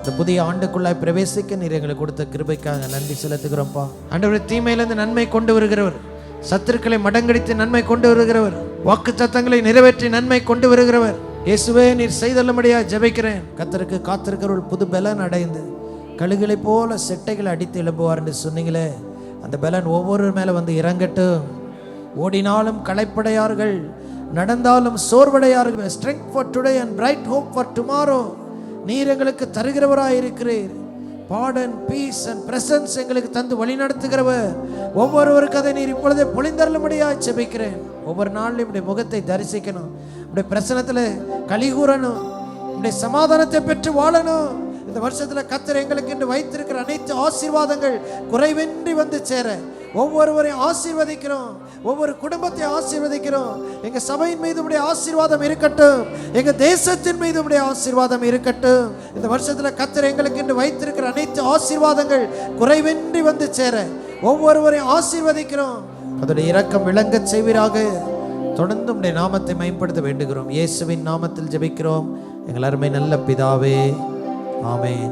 இந்த புதிய ஆண்டுக்குள்ளாய் பிரவேசிக்க நீர் எங்களுக்கு கொடுத்த கிருபைக்காக நன்றி செலுத்துகிறோம்ப்பா. ஆண்டவரே, தீமையிலிருந்து நன்மை கொண்டு வருகிறவர், சத்துருக்களை மடங்கடித்து நன்மை கொண்டு வருகிறவர், வாக்குத்தத்தங்களை நிறைவேற்றி நன்மை கொண்டு வருகிறவர். இயேசுவே, நீர் செய்தல்லும்படியா ஜெபிக்கிறேன். கர்த்தருக்கு காத்திருக்கிறவர்கள் புது பலன் அடைந்து கழுகுகளை போல செட்டைகளை அடித்து எழும்புவார் என்று சொன்னீங்களே, அந்த பலன் ஒவ்வொரு மேலே வந்து இறங்கட்டும். ஓடினாலும் களைப்படையார்கள், நடந்தாலும் சோர்வடையார்கள். Strength for today and bright hope for tomorrow நீர் எங்களுக்கு தருகிறவராய் இருக்கிறீர். பாடன் பீஸ் அண்ட் பிரசன்ஸ் எங்களுக்கு தந்து வழி நடத்துகிறவர். ஒவ்வொருவருக்கு அதை நீர் இப்பொழுதே பொழிந்தருளும்படியாக ஜெபிக்கிறேன். ஒவ்வொரு நாளிலும் இப்படி முகத்தை தரிசிக்கணும், இப்படி பிரசனத்தில் கலிகூறணும், இப்படி சமாதானத்தை பெற்று வாழணும். இந்த வருஷத்துல கர்த்தர் எங்களுக்கு என்று வைத்திருக்கிற அனைத்து ஆசீர்வாதங்கள் குறைவின்றி வந்து சேர ஒவ்வொருவரையும் ஆசீர்வதிக்கிறோம், ஒவ்வொரு குடும்பத்தை ஆசீர்வதிக்கிறோம். எங்க சபையின் மீது உடைய ஆசீர்வாதம் இருக்கட்டும், எங்க தேசத்தின் மீது உடைய ஆசீர்வாதம் இருக்கட்டும். இந்த வருஷத்துல கர்த்தர் எங்களுக்கு என்று வைத்திருக்கிற அனைத்து ஆசீர்வாதங்கள் குறைவின்றி வந்து சேர ஒவ்வொருவரையும் ஆசீர்வதிக்கிறோம். அதோடைய இரக்கம் விளங்க செய்வீராக. தொடர்ந்து உடைய நாமத்தை மேம்படுத்த வேண்டுகிறோம். இயேசுவின் நாமத்தில் ஜெபிக்கிறோம் எங்கள் அருமை நல்ல பிதாவே, ஆமென்.